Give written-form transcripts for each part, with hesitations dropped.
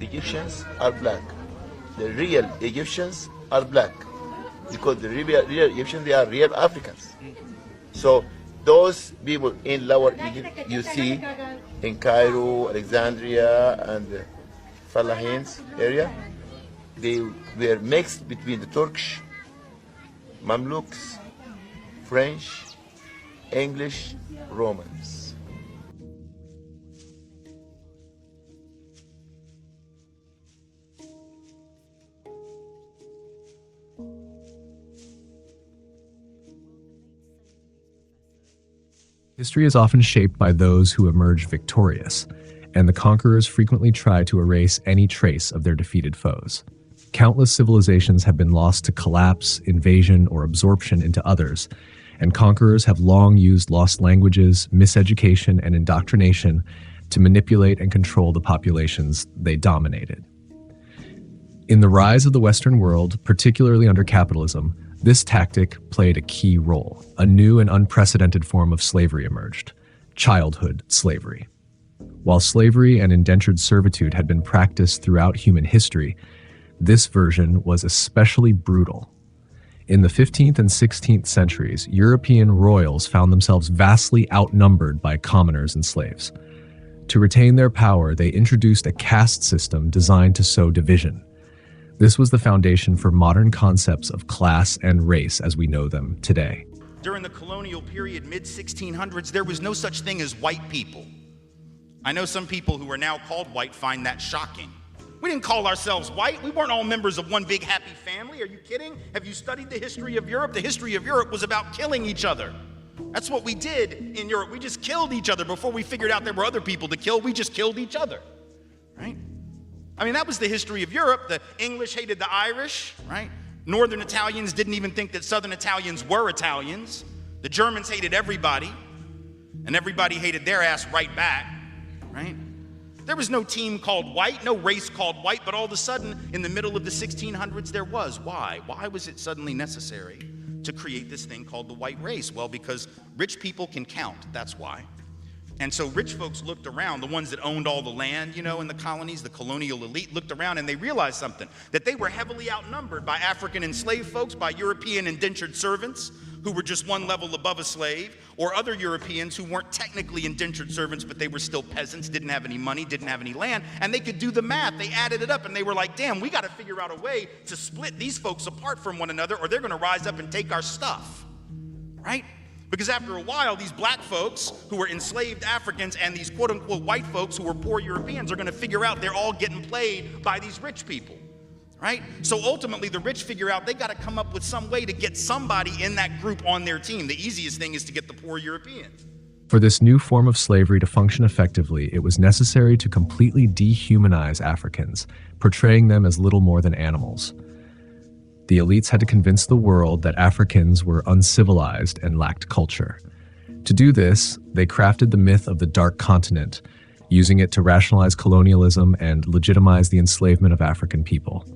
Egyptians are black. The real Egyptians are black. Because the real Egyptians, they are real Africans. So those people in Lower Egypt, you see in Cairo, Alexandria, and the Falahins area, they were mixed between the Turkish, Mamluks, French, English, Romans. History is often shaped by those who emerge victorious, and the conquerors frequently try to erase any trace of their defeated foes. Countless civilizations have been lost to collapse, invasion, or absorption into others, and conquerors have long used lost languages, miseducation, and indoctrination to manipulate and control the populations they dominated. In the rise of the Western world, particularly under capitalism, this tactic played a key role. A new and unprecedented form of slavery emerged: childhood slavery. While slavery and indentured servitude had been practiced throughout human history, this version was especially brutal. In the 15th and 16th centuries, European royals found themselves vastly outnumbered by commoners and slaves. To retain their power, they introduced a caste system designed to sow division. This was the foundation for modern concepts of class and race as we know them today. During the colonial period, mid-1600s, there was no such thing as white people. I know some people who are now called white find that shocking. We didn't call ourselves white. We weren't all members of one big happy family. Are you kidding? Have you studied the history of Europe? The history of Europe was about killing each other. That's what we did in Europe. We just killed each other. Before we figured out there were other people to kill, we just killed each other, right? I mean, that was the history of Europe. The English hated the Irish, right? Northern Italians didn't even think that Southern Italians were Italians. The Germans hated everybody, and everybody hated their ass right back, right? There was no team called white, no race called white, but all of a sudden, in the middle of the 1600s, there was. Why? Why was it suddenly necessary to create this thing called the white race? Well, because rich people can count, that's why. And so rich folks looked around, the ones that owned all the land, you know, in the colonies, the colonial elite looked around and they realized something, that they were heavily outnumbered by African enslaved folks, by European indentured servants who were just one level above a slave, or other Europeans who weren't technically indentured servants, but they were still peasants, didn't have any money, didn't have any land, and they could do the math. They added it up and they were like, damn, we got to figure out a way to split these folks apart from one another or they're going to rise up and take our stuff, right? Because after a while, these black folks who were enslaved Africans and these quote unquote white folks who were poor Europeans are going to figure out they're all getting played by these rich people, right? So ultimately the rich figure out they got to come up with some way to get somebody in that group on their team. The easiest thing is to get the poor Europeans. For this new form of slavery to function effectively, it was necessary to completely dehumanize Africans, portraying them as little more than animals. The elites had to convince the world that Africans were uncivilized and lacked culture. To do this, they crafted the myth of the Dark Continent, using it to rationalize colonialism and legitimize the enslavement of African people.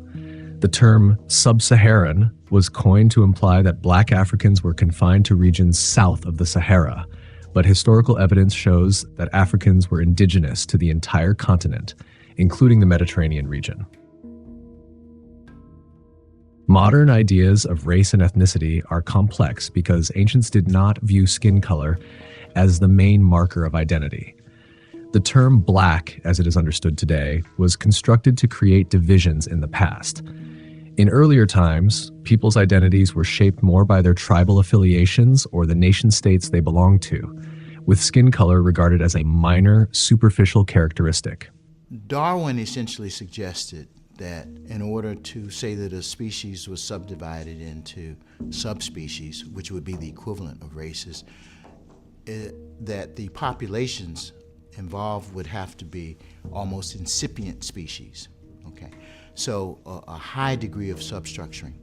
The term sub-Saharan was coined to imply that black Africans were confined to regions south of the Sahara, but historical evidence shows that Africans were indigenous to the entire continent, including the Mediterranean region. Modern ideas of race and ethnicity are complex because ancients did not view skin color as the main marker of identity. The term black, as it is understood today, was constructed to create divisions in the past. In earlier times, people's identities were shaped more by their tribal affiliations or the nation states they belonged to, with skin color regarded as a minor, superficial characteristic. Darwin essentially suggested that in order to say that a species was subdivided into subspecies, which would be the equivalent of races, that the populations involved would have to be almost incipient species, okay? So a high degree of substructuring.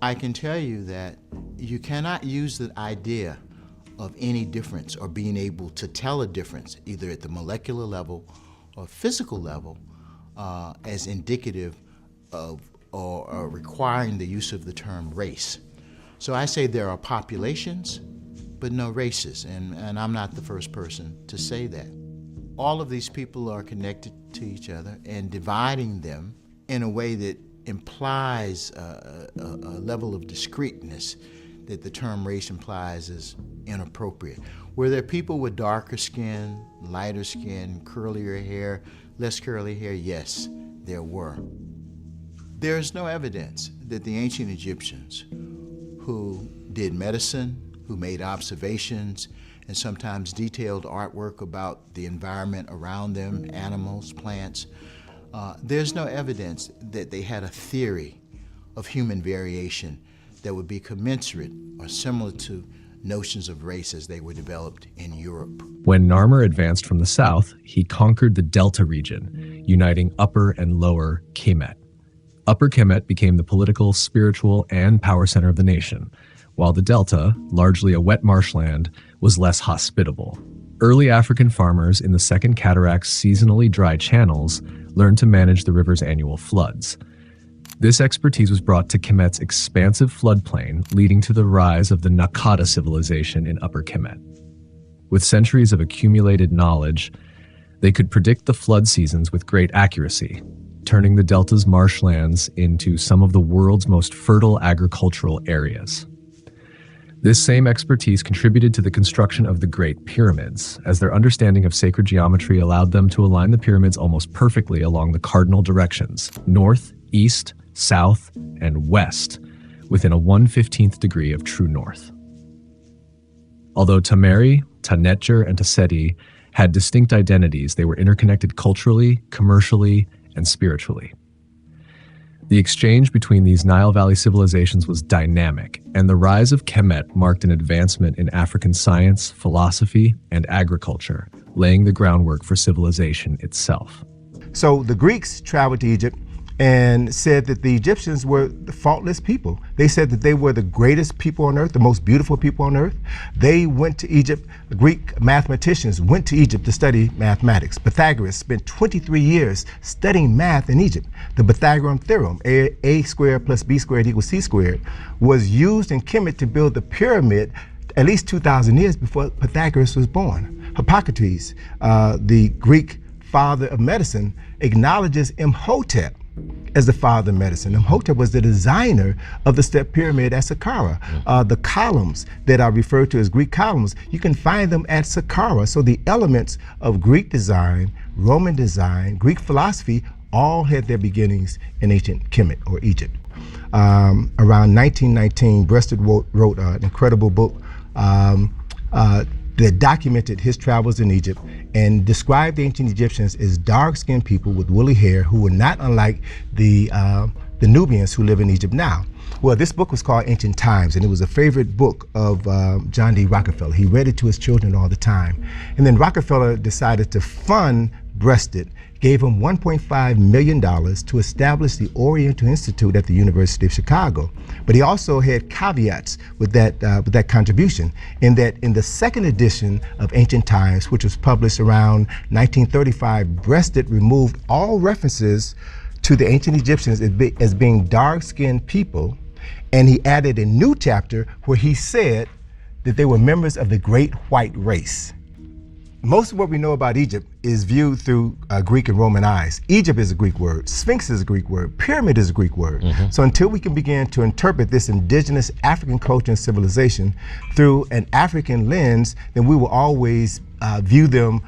I can tell you that you cannot use the idea of any difference or being able to tell a difference, either at the molecular level or physical level, as indicative of or requiring the use of the term race. So I say there are populations, but no races, and I'm not the first person to say that. all of these people are connected to each other, and dividing them in a way that implies a level of discreteness that the term race implies is inappropriate. Were there people with darker skin, lighter skin, curlier hair, less curly hair? Yes, there were. There is no evidence that the ancient Egyptians who did medicine, who made observations, and sometimes detailed artwork about the environment around them, animals, plants, there's no evidence that they had a theory of human variation that would be commensurate or similar to notions of race as they were developed in Europe. When Narmer advanced from the south, he conquered the Delta region, uniting Upper and Lower Kemet. Upper Kemet became the political, spiritual, and power center of the nation, while the Delta, largely a wet marshland, was less hospitable. Early African farmers in the Second Cataract's seasonally dry channels learned to manage the river's annual floods. This expertise was brought to Kemet's expansive floodplain, leading to the rise of the Napata civilization in Upper Kemet. With centuries of accumulated knowledge, they could predict the flood seasons with great accuracy, turning the Delta's marshlands into some of the world's most fertile agricultural areas. This same expertise contributed to the construction of the Great Pyramids, as their understanding of sacred geometry allowed them to align the pyramids almost perfectly along the cardinal directions, north, east, south, and west, within a 1/15th degree of true north. Although Tameri, Tanetjer, and Taseti had distinct identities, they were interconnected culturally, commercially, and spiritually. The exchange between these Nile Valley civilizations was dynamic, and the rise of Kemet marked an advancement in African science, philosophy, and agriculture, laying the groundwork for civilization itself. So the Greeks traveled to Egypt and said that the Egyptians were the faultless people. They said that they were the greatest people on earth, the most beautiful people on earth. They went to Egypt, the Greek mathematicians went to Egypt to study mathematics. Pythagoras spent 23 years studying math in Egypt. The Pythagorean theorem, a squared plus b squared equals c squared, was used in Kemet to build the pyramid at least 2,000 years before Pythagoras was born. Hippocrates, the Greek father of medicine, acknowledges Imhotep as the father of medicine. Imhotep was the designer of the step pyramid at Saqqara. The columns that are referred to as Greek columns, you can find them at Saqqara. So the elements of Greek design, Roman design, Greek philosophy all had their beginnings in ancient Kemet or Egypt. Around 1919, Breasted wrote an incredible book that documented his travels in Egypt and described the ancient Egyptians as dark-skinned people with woolly hair who were not unlike the Nubians who live in Egypt now. Well, this book was called Ancient Times, and it was a favorite book of John D. Rockefeller. He read it to his children all the time. And then Rockefeller decided to fund Breasted, gave him $1.5 million to establish the Oriental Institute at the University of Chicago. But he also had caveats with that contribution, in that in the second edition of Ancient Times, which was published around 1935, Breasted removed all references to the ancient Egyptians as being dark-skinned people, and he added a new chapter where he said that they were members of the Great White Race. Most of what we know about Egypt is viewed through Greek and Roman eyes. Egypt is a Greek word, Sphinx is a Greek word, pyramid is a Greek word. So until we can begin to interpret this indigenous African culture and civilization through an African lens, then we will always view them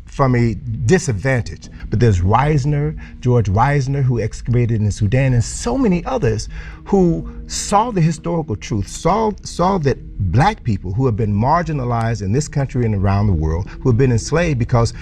from a disadvantage. But there's George Reisner, who excavated in Sudan, and so many others who saw the historical truth, saw that black people who have been marginalized in this country and around the world, who have been enslaved because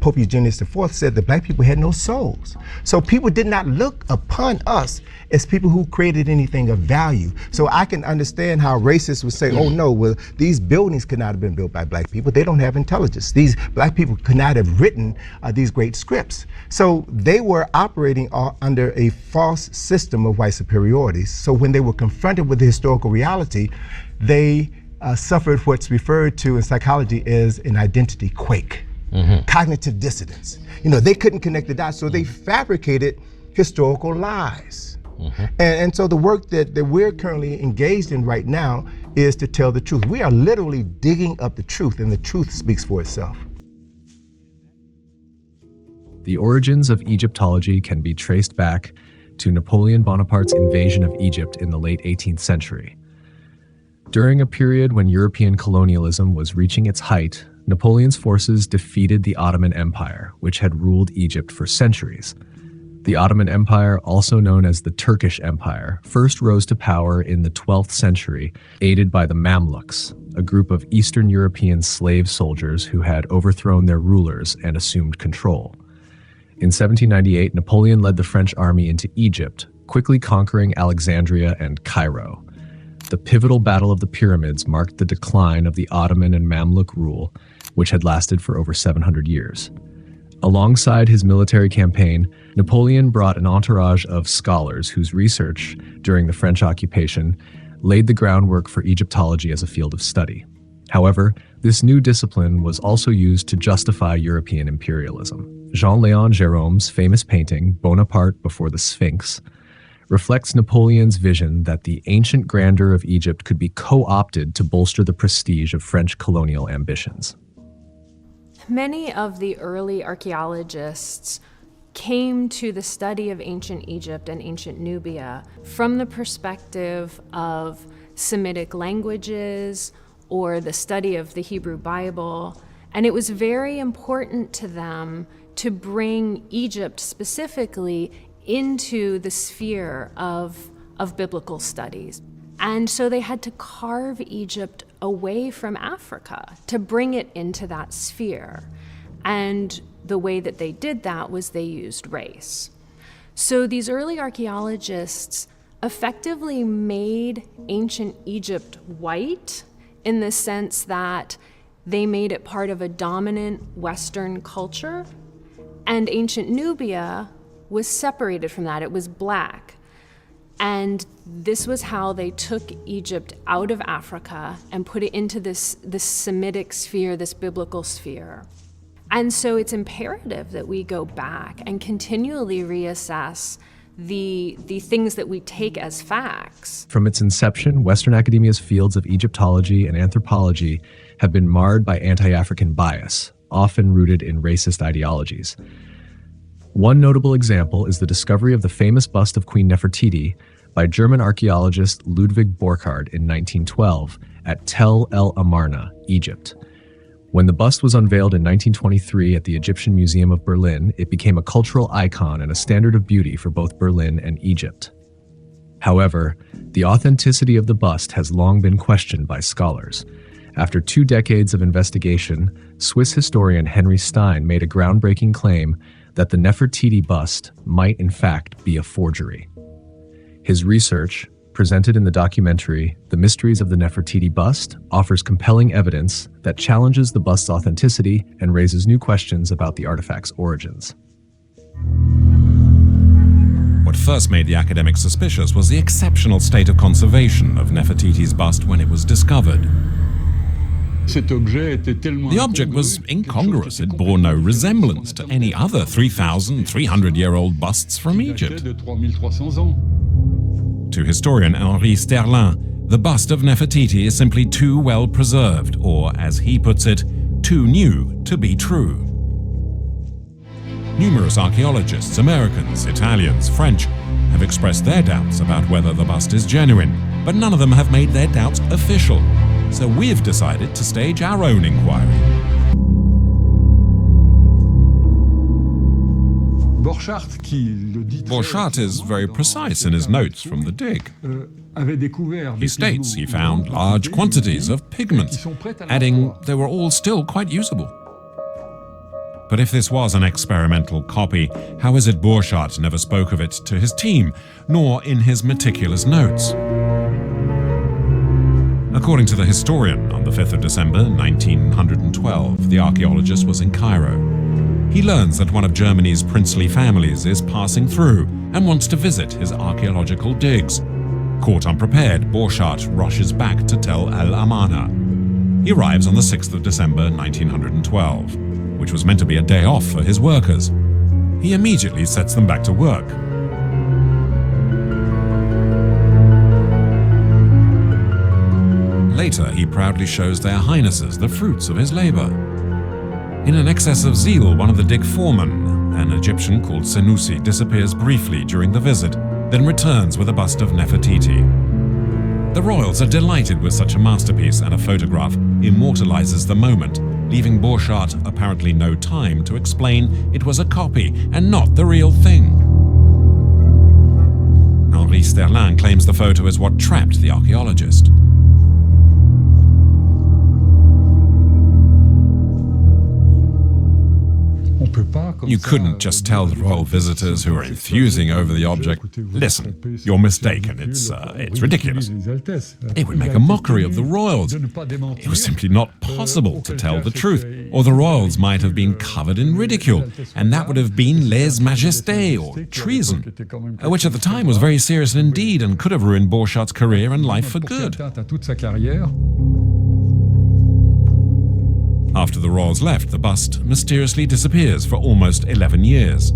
Pope Eugenius IV said that black people had no souls. So people did not look upon us as people who created anything of value. So I can understand how racists would say, oh no, well, these buildings could not have been built by black people. They don't have intelligence. These black people could not have written these great scripts. So they were operating under a false system of white superiority. So when they were confronted with the historical reality, they suffered what's referred to in psychology as an identity quake, cognitive dissonance. You know, they couldn't connect the dots, so they fabricated historical lies. And so the work that we're currently engaged in right now is to tell the truth. We are literally digging up the truth, and the truth speaks for itself. The origins of Egyptology can be traced back to Napoleon Bonaparte's invasion of Egypt in the late 18th century. During a period when European colonialism was reaching its height, Napoleon's forces defeated the Ottoman Empire, which had ruled Egypt for centuries. The Ottoman Empire, also known as the Turkish Empire, first rose to power in the 12th century, aided by the Mamluks, a group of Eastern European slave soldiers who had overthrown their rulers and assumed control. In 1798, Napoleon led the French army into Egypt, quickly conquering Alexandria and Cairo. The pivotal Battle of the Pyramids marked the decline of the Ottoman and Mamluk rule, which had lasted for over 700 years. Alongside his military campaign, Napoleon brought an entourage of scholars whose research during the French occupation laid the groundwork for Egyptology as a field of study. However, this new discipline was also used to justify European imperialism. Jean-Léon Gérôme's famous painting, Bonaparte Before the Sphinx, reflects Napoleon's vision that the ancient grandeur of Egypt could be co-opted to bolster the prestige of French colonial ambitions. Many of the early archaeologists came to the study of ancient Egypt and ancient Nubia from the perspective of Semitic languages or the study of the Hebrew Bible, and it was very important to them to bring Egypt specifically into the sphere of biblical studies. And so they had to carve Egypt away from Africa to bring it into that sphere. And the way that they did that was they used race. So these early archaeologists effectively made ancient Egypt white in the sense that they made it part of a dominant Western culture, and ancient Nubia was separated from that. It was black. And this was how they took Egypt out of Africa and put it into this Semitic sphere, this biblical sphere. And so it's imperative that we go back and continually reassess the things that we take as facts. From its inception, Western academia's fields of Egyptology and anthropology have been marred by anti-African bias, often rooted in racist ideologies. One notable example is the discovery of the famous bust of Queen Nefertiti by German archaeologist Ludwig Borchardt in 1912 at Tel El Amarna, Egypt. When the bust was unveiled in 1923 at the Egyptian Museum of Berlin, it became a cultural icon and a standard of beauty for both Berlin and Egypt. However, the authenticity of the bust has long been questioned by scholars. After 2 decades of investigation, Swiss historian Henry Stein made a groundbreaking claim that the Nefertiti bust might in fact be a forgery. His research, presented in the documentary The Mysteries of the Nefertiti Bust, offers compelling evidence that challenges the bust's authenticity and raises new questions about the artifact's origins. What first made the academics suspicious was the exceptional state of conservation of Nefertiti's bust when it was discovered. The object was incongruous. It bore no resemblance to any other 3,300-year-old busts from Egypt. To historian Henri Sterlin, the bust of Nefertiti is simply too well preserved, or, as he puts it, too new to be true. Numerous archaeologists, Americans, Italians, French, have expressed their doubts about whether the bust is genuine, but none of them have made their doubts official. So we've decided to stage our own inquiry. Borchardt is very precise in his notes from the dig. He states he found large quantities of pigment, adding they were all still quite usable. But if this was an experimental copy, how is it Borchardt never spoke of it to his team, nor in his meticulous notes? According to the historian, on the 5th of December 1912, the archaeologist was in Cairo. He learns that one of Germany's princely families is passing through and wants to visit his archaeological digs. Caught unprepared, Borchardt rushes back to Tel El Amarna. He arrives on the 6th of December 1912, which was meant to be a day off for his workers. He immediately sets them back to work. Later, he proudly shows their highnesses the fruits of his labor. In an excess of zeal, one of the dig foremen, An Egyptian called Senussi disappears briefly during the visit, then returns with a bust of Nefertiti. The royals are delighted with such a masterpiece, and a photograph immortalizes the moment, leaving Borchardt apparently no time to explain it was a copy and not the real thing. Henri Sterlin claims the photo is what trapped the archaeologist. You couldn't just tell the royal visitors who are enthusing over the object, "Listen, you're mistaken, it's ridiculous." It would make a mockery of the royals. It was simply not possible to tell the truth, or the royals might have been covered in ridicule, and that would have been lèse-majesté, or treason, which at the time was very serious indeed and could have ruined Borchardt's career and life for good. After the royals left, the bust mysteriously disappears for almost 11 years.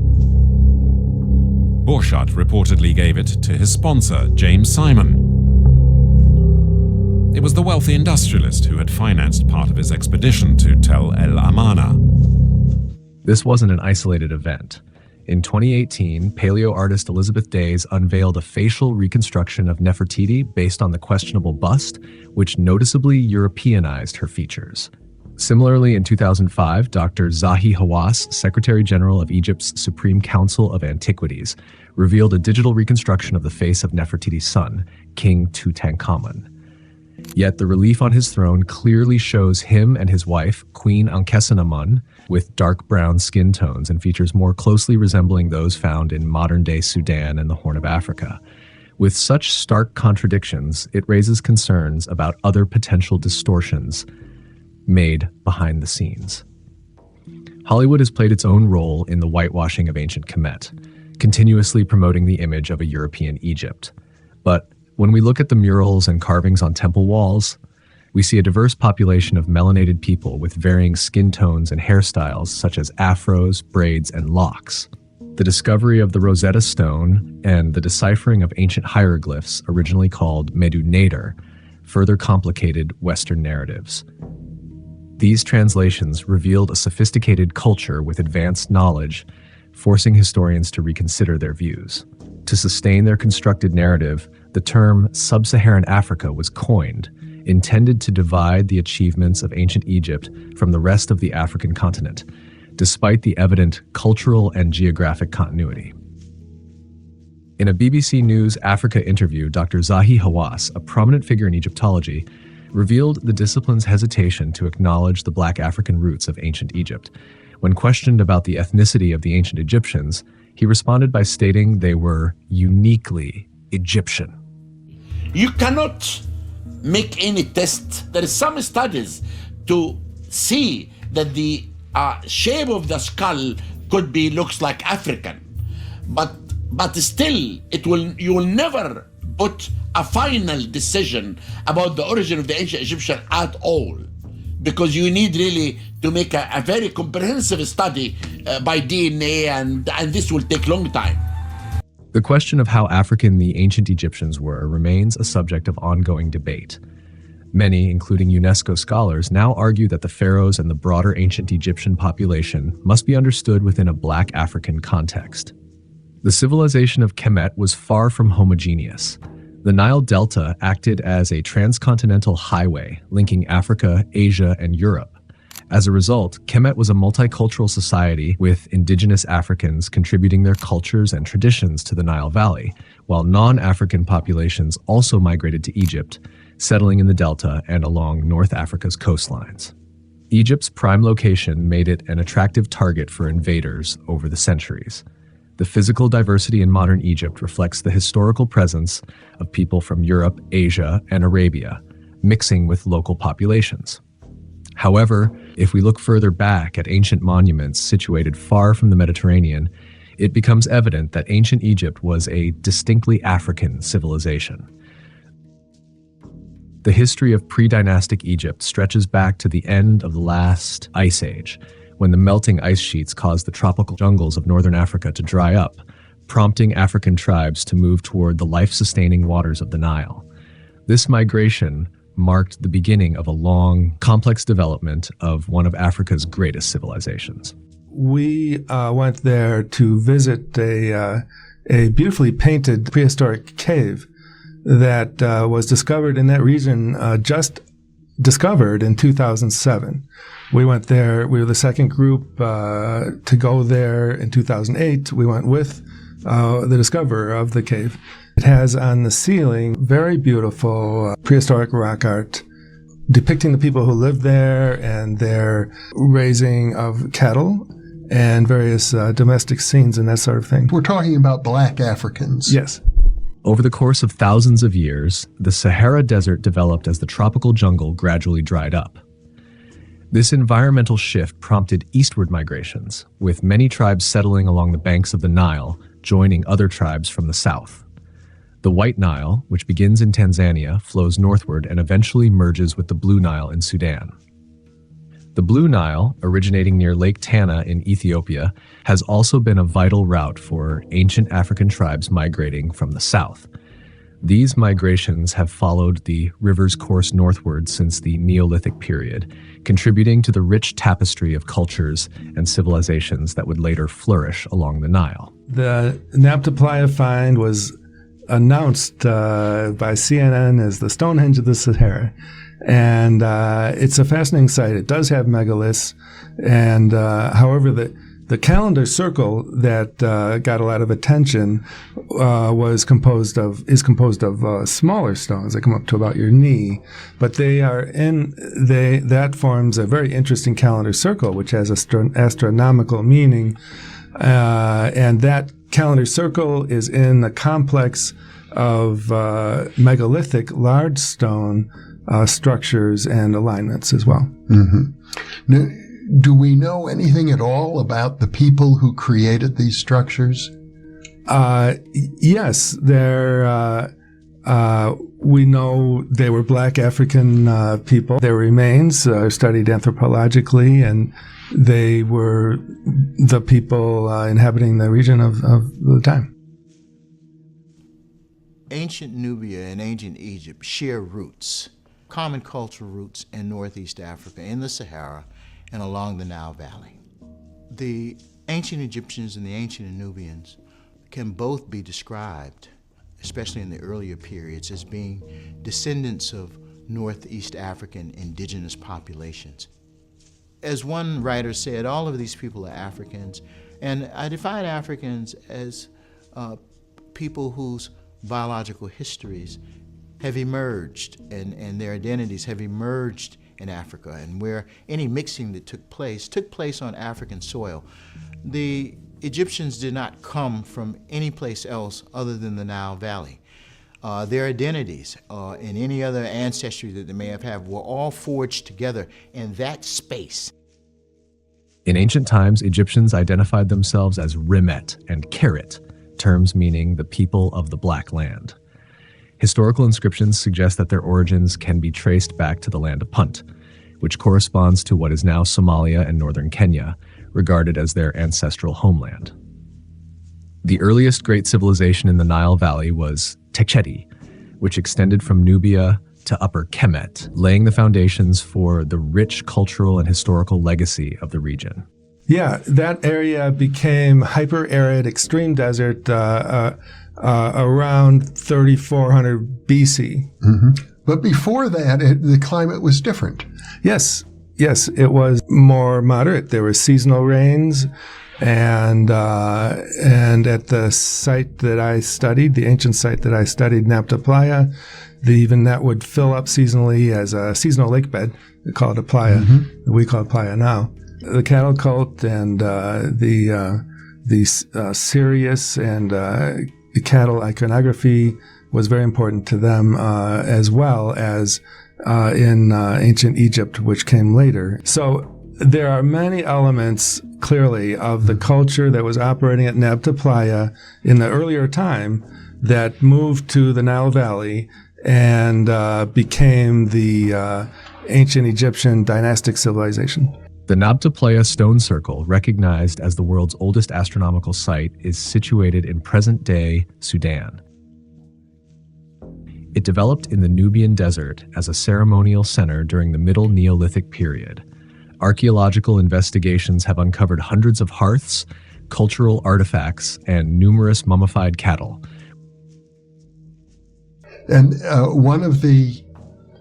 Borchardt reportedly gave it to his sponsor, James Simon. It was the wealthy industrialist who had financed part of his expedition to Tel El Amarna. This wasn't an isolated event. In 2018, paleo artist Elizabeth Days unveiled a facial reconstruction of Nefertiti based on the questionable bust, which noticeably Europeanized her features. Similarly, in 2005, Dr. Zahi Hawass, Secretary General of Egypt's Supreme Council of Antiquities, revealed a digital reconstruction of the face of Nefertiti's son, King Tutankhamun. Yet the relief on his throne clearly shows him and his wife, Queen Ankhesenamun, with dark brown skin tones and features more closely resembling those found in modern-day Sudan and the Horn of Africa. With such stark contradictions, it raises concerns about other potential distortions made behind the scenes. Hollywood has played its own role in the whitewashing of ancient Kemet, continuously promoting the image of a European Egypt. But when we look at the murals and carvings on temple walls, we see a diverse population of melanated people with varying skin tones and hairstyles such as afros, braids, and locks. The discovery of the Rosetta Stone and the deciphering of ancient hieroglyphs, originally called Medu Nader, further complicated Western narratives. These translations revealed a sophisticated culture with advanced knowledge, forcing historians to reconsider their views. To sustain their constructed narrative, the term Sub-Saharan Africa was coined, intended to divide the achievements of ancient Egypt from the rest of the African continent, despite the evident cultural and geographic continuity. In a BBC News Africa interview, Dr. Zahi Hawass, a prominent figure in Egyptology, revealed the discipline's hesitation to acknowledge the Black African roots of ancient Egypt. When questioned about the ethnicity of the ancient Egyptians, he responded by stating they were uniquely Egyptian. You cannot make any test. There is some studies to see that the shape of the skull looks like African, but still you will never put a final decision about the origin of the ancient Egyptian at all, because you need really to make a very comprehensive study by DNA, and this will take a long time. The question of how African the ancient Egyptians were remains a subject of ongoing debate. Many, including UNESCO scholars, now argue that the pharaohs and the broader ancient Egyptian population must be understood within a Black African context. The civilization of Kemet was far from homogeneous. The Nile Delta acted as a transcontinental highway linking Africa, Asia, and Europe. As a result, Kemet was a multicultural society with indigenous Africans contributing their cultures and traditions to the Nile Valley, while non-African populations also migrated to Egypt, settling in the Delta and along North Africa's coastlines. Egypt's prime location made it an attractive target for invaders over the centuries. The physical diversity in modern Egypt reflects the historical presence of people from Europe, Asia, and Arabia, mixing with local populations. However, if we look further back at ancient monuments situated far from the Mediterranean, it becomes evident that ancient Egypt was a distinctly African civilization. The history of pre-dynastic Egypt stretches back to the end of the last ice age, when the melting ice sheets caused the tropical jungles of northern Africa to dry up, prompting African tribes to move toward the life-sustaining waters of the Nile. This migration marked the beginning of a long, complex development of one of Africa's greatest civilizations. we went there to visit a beautifully painted prehistoric cave that was discovered in that region, just discovered in 2007. We went there. We were the second group to go there in 2008. We went with the discoverer of the cave. It has on the ceiling very beautiful prehistoric rock art depicting the people who lived there and their raising of cattle and various domestic scenes and that sort of thing. We're talking about black Africans. Yes. Over the course of thousands of years, the Sahara Desert developed as the tropical jungle gradually dried up. This environmental shift prompted eastward migrations, with many tribes settling along the banks of the Nile, joining other tribes from the south. The White Nile, which begins in Tanzania, flows northward and eventually merges with the Blue Nile in Sudan. The Blue Nile, originating near Lake Tana in Ethiopia, has also been a vital route for ancient African tribes migrating from the south. These migrations have followed the river's course northward since the Neolithic period, contributing to the rich tapestry of cultures and civilizations that would later flourish along the Nile. The Napta Playa find was announced by CNN as the Stonehenge of the Sahara. And it's a fascinating site. It does have megaliths. And however, the calendar circle that got a lot of attention is composed of smaller stones that come up to about your knee. But that forms a very interesting calendar circle, which has astronomical meaning. And that calendar circle is in a complex of megalithic large stone structures and alignments as well. Mm-hmm. Now, do we know anything at all about the people who created these structures? Yes, we know they were black African people. Their remains are studied anthropologically, and they were the people inhabiting the region of the time. Ancient Nubia and ancient Egypt share roots, common cultural roots in Northeast Africa, in the Sahara, and along the Nile Valley. The ancient Egyptians and the ancient Nubians can both be described, especially in the earlier periods, as being descendants of Northeast African indigenous populations. As one writer said, all of these people are Africans, and I define Africans as people whose biological histories have emerged and their identities have emerged in Africa, and where any mixing that took place on African soil. The Egyptians did not come from any place else other than the Nile Valley. Their identities and any other ancestry that they may have had were all forged together in that space. In ancient times, Egyptians identified themselves as Rimet and Keret, terms meaning the people of the Black Land. Historical inscriptions suggest that their origins can be traced back to the land of Punt, which corresponds to what is now Somalia and northern Kenya, regarded as their ancestral homeland. The earliest great civilization in the Nile Valley was Techeti, which extended from Nubia to Upper Kemet, laying the foundations for the rich cultural and historical legacy of the region. Yeah, that area became hyper-arid, extreme desert around 3400 BC. Mm-hmm. But before that, the climate was different. Yes, it was more moderate. There were seasonal rains, and at the site that I studied, the ancient site that I studied, Napta Playa, even that would fill up seasonally as a seasonal lake bed. They call it a playa. Mm-hmm. We call it Playa now. The cattle cult and the Sirius and the cattle iconography was very important to them, as well as in ancient Egypt, which came later. So there are many elements, clearly, of the culture that was operating at Napta Playa in the earlier time that moved to the Nile Valley and became the ancient Egyptian dynastic civilization. The Napta Playa stone circle, recognized as the world's oldest astronomical site, is situated in present-day Sudan. It developed in the Nubian desert as a ceremonial center during the Middle Neolithic period, archaeological investigations have uncovered hundreds of hearths, cultural artifacts, and numerous mummified cattle. And one of the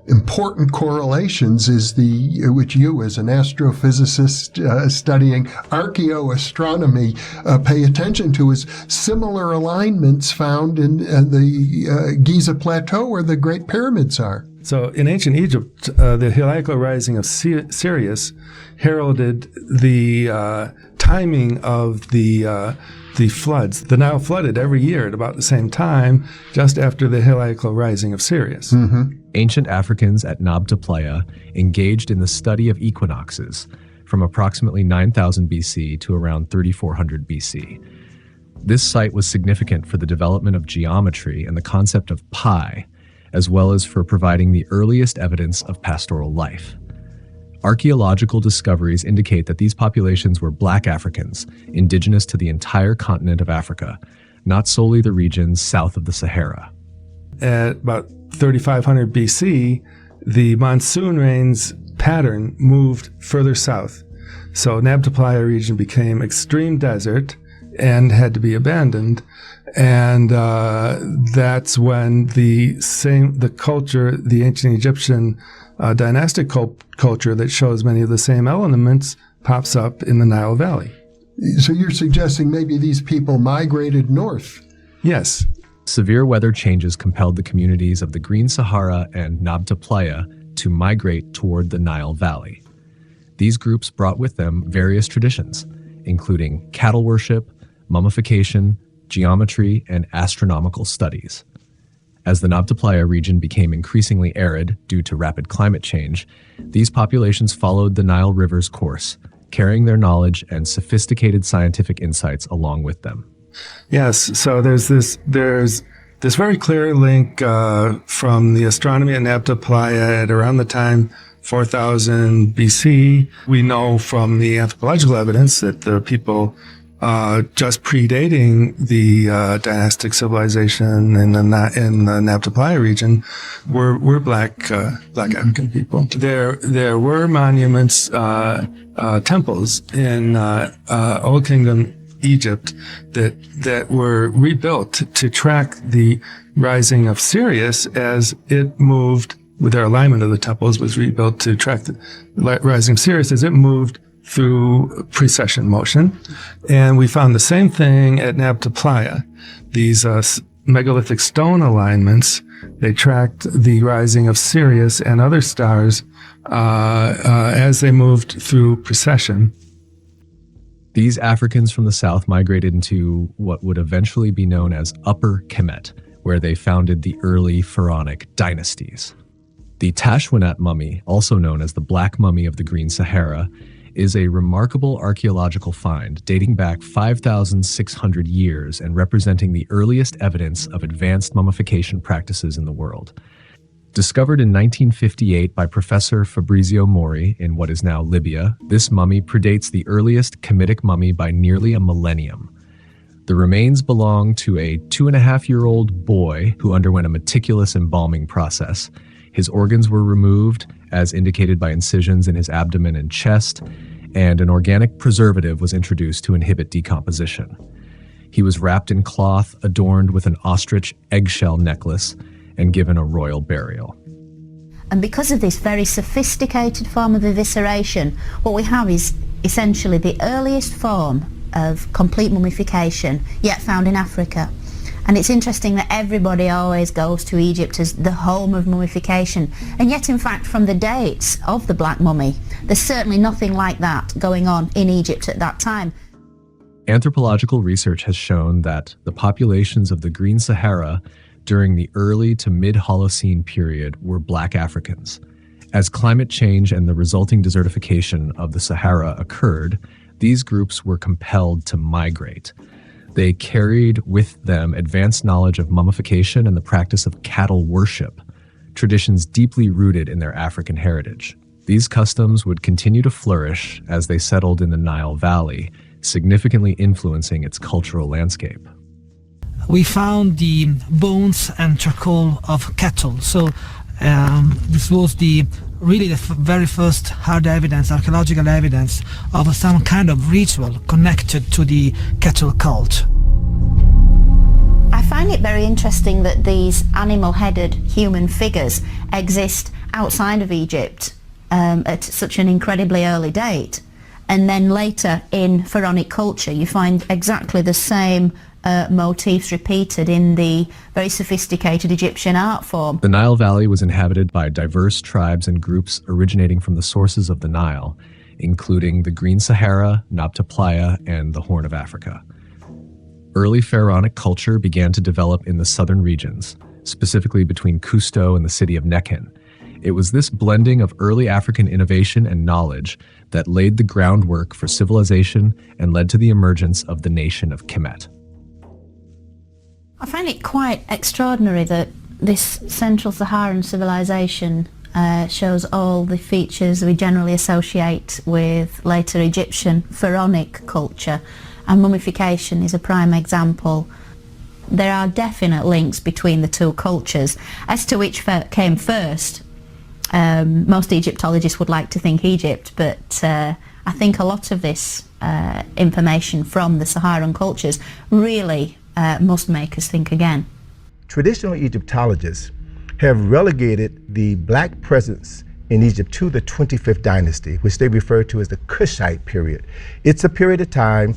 important correlations is which you as an astrophysicist studying archaeoastronomy pay attention to, is similar alignments found in the Giza Plateau where the Great Pyramids are. So in ancient Egypt, the heliacal rising of Sirius heralded the timing of the floods. The Nile flooded every year at about the same time, just after the heliacal rising of Sirius. Mm-hmm. Ancient Africans at Napta, Playa engaged in the study of equinoxes from approximately 9000 BC to around 3400 BC. This site was significant for the development of geometry and the concept of pi, as well as for providing the earliest evidence of pastoral life. Archaeological discoveries indicate that these populations were Black Africans, indigenous to the entire continent of Africa, not solely the regions south of the Sahara. At about 3500 BC, the monsoon rains pattern moved further south. So Napta Playa region became extreme desert and had to be abandoned. And that's when the culture, the ancient Egyptian dynastic culture that shows many of the same elements, pops up in the Nile Valley. So you're suggesting maybe these people migrated north? Yes. Severe weather changes compelled the communities of the Green Sahara and Napta Playa to migrate toward the Nile Valley. These groups brought with them various traditions, including cattle worship, mummification, geometry, and astronomical studies. As the Napta Playa region became increasingly arid due to rapid climate change, these populations followed the Nile River's course, carrying their knowledge and sophisticated scientific insights along with them. Yes, so there's this very clear link from the astronomy at Napta Playa at around the time 4000 BC. We know from the anthropological evidence that the people just predating the dynastic civilization in the Napta Playa region were black African people. There were monuments, temples in Old Kingdom Egypt that were rebuilt to track the rising of Sirius as it moved. With their alignment of the temples was rebuilt to track the rising of Sirius as it moved through precession motion. And we found the same thing at Napta Playa. These megalithic stone alignments, they tracked the rising of Sirius and other stars as they moved through precession. These Africans from the south migrated into what would eventually be known as Upper Kemet, where they founded the early pharaonic dynasties. The Tashwinat mummy, also known as the Black Mummy of the Green Sahara, is a remarkable archaeological find dating back 5,600 years and representing the earliest evidence of advanced mummification practices in the world. Discovered in 1958 by Professor Fabrizio Mori in what is now Libya, this mummy predates the earliest Kemetic mummy by nearly a millennium. The remains belong to a 2.5-year-old boy who underwent a meticulous embalming process. His organs were removed, as indicated by incisions in his abdomen and chest, and an organic preservative was introduced to inhibit decomposition. He was wrapped in cloth adorned with an ostrich eggshell necklace and given a royal burial. And because of this very sophisticated form of evisceration, what we have is essentially the earliest form of complete mummification yet found in Africa. And it's interesting that everybody always goes to Egypt as the home of mummification, and yet in fact from the dates of the Black Mummy, there's certainly nothing like that going on in Egypt at that time. Anthropological research has shown that the populations of the Green Sahara during the early to mid-Holocene period were Black Africans. As climate change and the resulting desertification of the Sahara occurred, these groups were compelled to migrate. They carried with them advanced knowledge of mummification and the practice of cattle worship, traditions deeply rooted in their African heritage. These customs would continue to flourish as they settled in the Nile Valley, significantly influencing its cultural landscape. We found the bones and charcoal of cattle. So this was the really the very first hard evidence, archaeological evidence of some kind of ritual connected to the cattle cult. I find it very interesting that these animal-headed human figures exist outside of Egypt at such an incredibly early date. And then later in pharaonic culture you find exactly the same motifs repeated in the very sophisticated Egyptian art form. The Nile Valley was inhabited by diverse tribes and groups originating from the sources of the Nile, including the Green Sahara, Napta, Playa, and the Horn of Africa. Early pharaonic culture began to develop in the southern regions, specifically between Kusto and the city of Nekhen. It was this blending of early African innovation and knowledge that laid the groundwork for civilization and led to the emergence of the nation of Kemet. I find it quite extraordinary that this Central Saharan civilization shows all the features we generally associate with later Egyptian pharaonic culture, and mummification is a prime example. There are definite links between the two cultures. As to which came first, most Egyptologists would like to think Egypt, but I think a lot of this information from the Saharan cultures really must make us think again. Traditional Egyptologists have relegated the black presence in Egypt to the 25th dynasty, which they refer to as the Kushite period. It's a period of time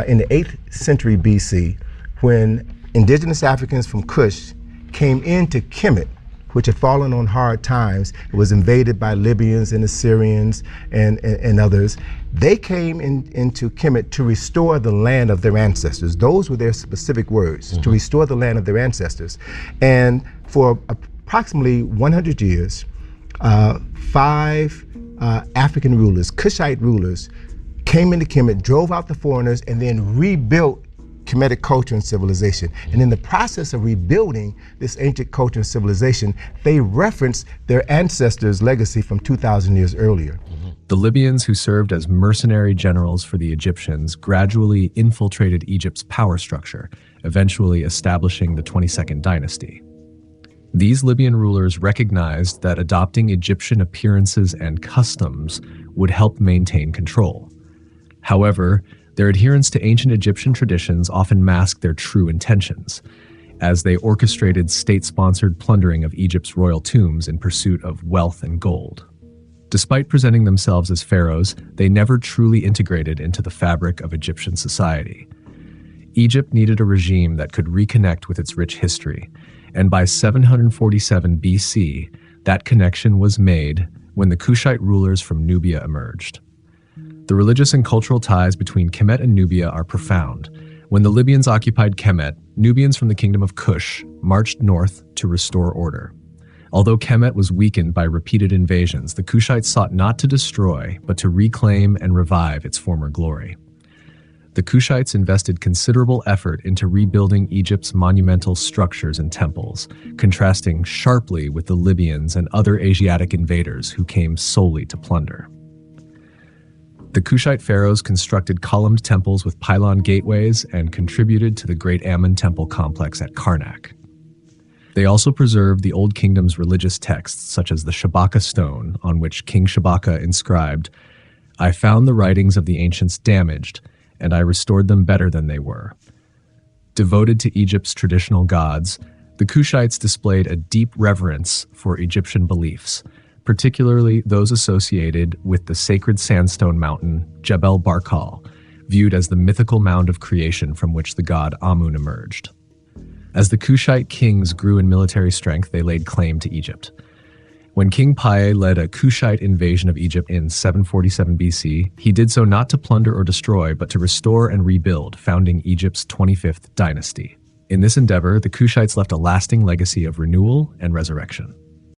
in the 8th century BC when indigenous Africans from Kush came into Kemet, which had fallen on hard times. It was invaded by Libyans and Assyrians and others. They came into Kemet to restore the land of their ancestors. Those were their specific words, to restore the land of their ancestors. And for approximately 100 years, 5 African rulers, Kushite rulers, came into Kemet, drove out the foreigners, and then rebuilt Kemetic culture and civilization. And in the process of rebuilding this ancient culture and civilization, they referenced their ancestors' legacy from 2,000 years earlier. The Libyans, who served as mercenary generals for the Egyptians, gradually infiltrated Egypt's power structure, eventually establishing the 22nd dynasty. These Libyan rulers recognized that adopting Egyptian appearances and customs would help maintain control. However, their adherence to ancient Egyptian traditions often masked their true intentions, as they orchestrated state-sponsored plundering of Egypt's royal tombs in pursuit of wealth and gold. Despite presenting themselves as pharaohs, they never truly integrated into the fabric of Egyptian society. Egypt needed a regime that could reconnect with its rich history, and by 747 BC, that connection was made when the Kushite rulers from Nubia emerged. The religious and cultural ties between Kemet and Nubia are profound. When the Libyans occupied Kemet, Nubians from the kingdom of Kush marched north to restore order. Although Kemet was weakened by repeated invasions, the Kushites sought not to destroy, but to reclaim and revive its former glory. The Kushites invested considerable effort into rebuilding Egypt's monumental structures and temples, contrasting sharply with the Libyans and other Asiatic invaders who came solely to plunder. The Kushite pharaohs constructed columned temples with pylon gateways and contributed to the Great Ammon Temple complex at Karnak. They also preserved the Old Kingdom's religious texts, such as the Shabaka stone, on which King Shabaka inscribed, "I found the writings of the ancients damaged, and I restored them better than they were." Devoted to Egypt's traditional gods, the Kushites displayed a deep reverence for Egyptian beliefs, particularly those associated with the sacred sandstone mountain, Jebel Barkal, viewed as the mythical mound of creation from which the god Amun emerged. As the Kushite kings grew in military strength, they laid claim to Egypt. When King Playa led a Kushite invasion of Egypt in 747 BC, he did so not to plunder or destroy, but to restore and rebuild, founding Egypt's 25th dynasty. In this endeavor, the Kushites left a lasting legacy of renewal and resurrection.